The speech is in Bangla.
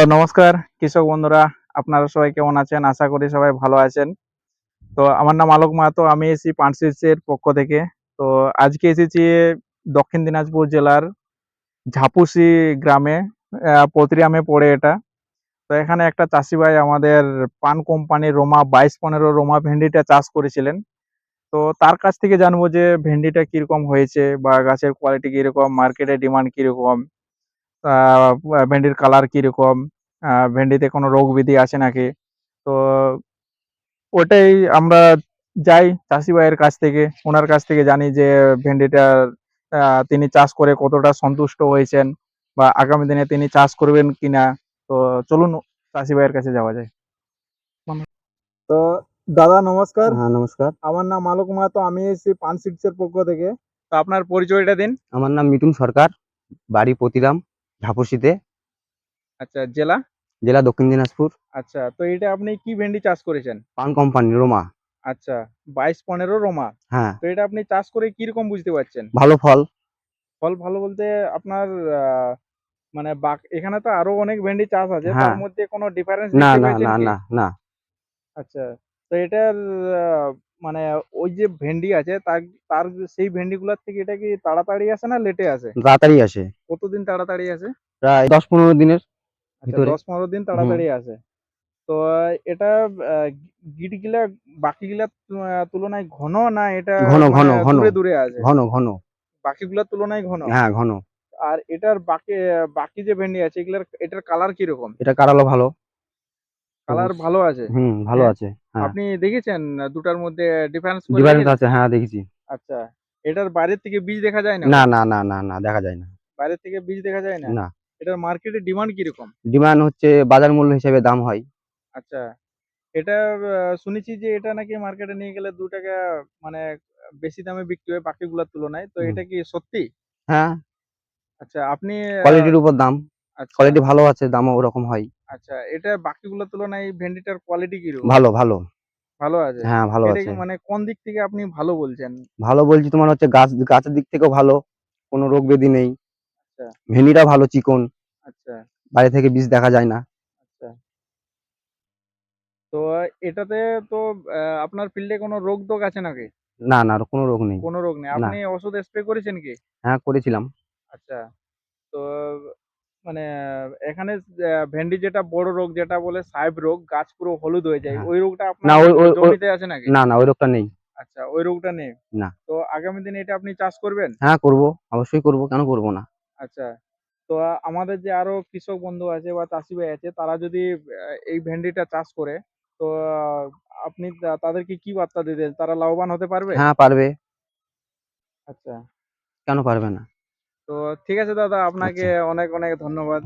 নমস্কার কৃষক বন্ধুরা, আপনারা সবাই কেমন আছেন? আশা করি সবাই ভালো আছেন। তো আমার নাম আলোক মাহাতো, আমি এসেছি পানশিসের পক্ষ থেকে। তো আজকে এসেছি দক্ষিণ দিনাজপুর জেলার ঝাপুসি গ্রামে, পতিরামে পড়ে এটা। তো এখানে একটা চাষি ভাই আমাদের পান কোম্পানির রোমা 22-15 রোমা ভেন্ডিটা চাষ করেছিলেন। তো তার কাছ থেকে জানবো যে ভেন্ডিটা কিরকম হয়েছে বা গাছের কোয়ালিটি কিরকম, মার্কেটে ডিমান্ড কিরকম, ভেন্ডির কালার কিরকম, ভেন্ডিতে কোনো রোগ ব্যাধি আছে নাকি। তো ওটাই আমরা যাই চাষি ভাইয়ের কাছ থেকে, ওনার কাছ থেকে জানি যে ভেন্ডিটা তিনি চাষ করে কতটা সন্তুষ্ট হয়েছেন বা আগামী দিনে তিনি চাষ করবেন কিনা। তো চলুন চাষি ভাইয়ের কাছে যাওয়া যায়। তো দাদা নমস্কার। হ্যাঁ, নমস্কার। আমার নাম আলোক মাহাতো, আমি এসেছি পান সিডসের পক্ষ থেকে। তো আপনার পরিচয়টা দিন। আমার নাম মিঠুন সরকার, বাড়ি পতিরাম, ঝাপসিতে, আচ্ছা, জেলা? জেলা দক্ষিণ দিনাজপুর। আচ্ছা, তো এটা আপনি কি ভেন্ডি চাষ করেছেন? পান কোম্পানি রোমা। আচ্ছা, 22-15 রোমা। হ্যাঁ, তো এটা আপনি চাষ করে কিরকম বুঝতে পারছেন? ভালো ফল। ফল ভালো বলতে আপনার আ মানে এখানে তো আরো অনেক ভেন্ডি চাষ আছে। তার হ্যাঁ, মধ্যে কোনো ডিফারেন্স না, দেখতে না, পেয়েছেন না, কি? না, না। আচ্ছা, তো এটার আ মানে ওই যে ভেন্ডি আছে তার তার সেই ভেন্ডিগুলার থেকে এটা কি তাড়াতাড়ি আসে না লেটে আসে? তাড়াতাড়ি আসে। কতদিন তাড়াতাড়ি আসে? প্রায় ১০-১৫ দিনের আচ্ছা, ভিতরে। ১০-১৫ দিন হুম, তাড়াতাড়ি আসে। তো এটা আ গিটগিলা বাকিগুলার তুলনায় ঘন, না এটা ঘন, মানে ঘন, ঘন, দূরে, দূরে আছে? ঘন, ঘন। বাকিগুলার তুলনায় ঘন? হ্যাঁ, ঘন। আর এটার বাকি যে ভেন্ডি আছে এটার কালার কিরকম? এটা কারালো ভালো, কালার সবুজ। ভালো আছে? ভালো হ্যাঁ? আছে। হ্যাঁ, আপনি দেখেছেন ২ টার মধ্যে ডিফারেন্স করে ডিফারেন্স দেখেছেন? আছে। হ্যাঁ, দেখেছি। আচ্ছা। এটার বাইরের থেকে বীজ দেখা যায় না না, কো? না, না, না, না, দেখা যায় না। বাইরের থেকে বীজ দেখা যায় না? না। এটার মার্কেটে ডিমান্ড কিরকম? ডিমান্ড হচ্ছে বাজার মূল্য হিসেবে দাম হয়। আচ্ছা। এটা শুনেছি যে এটা নাকি মার্কেটে নিয়ে গেলে ৳২ মানে বেশি দামে বিক্রি হয় বাকিগুলার তুলনায়। তো হুম। এটা কি সত্যি? হ্যাঁ, আচ্ছা, আপনি কোয়ালিটির উপর দাম। আচ্ছা, কোয়ালিটি ভালো আছে, দামও ওরকম হয়। আচ্ছা। এটা বাকিগুলোর তুলনায় এই ভেন্ডিটার কোয়ালিটি কিরকম? ভালো, ভালো। ভালো আছে? হ্যাঁ, ভালো এটা কি আছে। মানে কোন দিক থেকে আপনি ভালো বলছেন? ভালো বলছি তোমার হচ্ছে গাছের দিক থেকেও ভালো। কোনো রোগ ব্যাধি নেই। আচ্ছা, ভেন্ডিটা ভালো চিকন। আচ্ছা, বাইরে থেকে বীজ দেখা যায় না। আচ্ছা। তো এটাতে তো আপনার ফিল্ডে কোনো রোগ-টোগ আছে নাকি? না, না, কোনো রোগ নেই। কোনো রোগ নেই। না। আপনি ওষুধ স্প্রে করেছেন কি? হ্যাঁ, করেছিলাম। আচ্ছা। তো মানে এখানে ভেন্ডি যেটা বড় রোগ যেটা বলে সাহেব রোগ, গাছ পুরো হলুদ হয়ে যায়। হ্যাঁ। ওই রোগটা না আপনার ওই ওই ওই জমিতে আছে নাকি? না, না, ওই রোগটা নেই। আচ্ছা, ওই রোগটা নেই। না। তো আগামী দিনে এটা আপনি চাষ করবেন? হ্যাঁ, করব। অবশ্যই করব। কেন করব না? আচ্ছা। তো আমাদের যে আরো কৃষক বন্ধু আছে বা চাষী ভাই আছে তারা যদি এই ভেন্ডিটা চাষ করে, তো আপনি তাদেরকে কি বার্তা দিতেন? তারা লাভবান হতে পারবে? হ্যাঁ, পারবে। আচ্ছা। কেন পারবে না? তো ঠিক আছে দাদা, আপনাকে আচ্ছা। অনেক, অনেক ধন্যবাদ।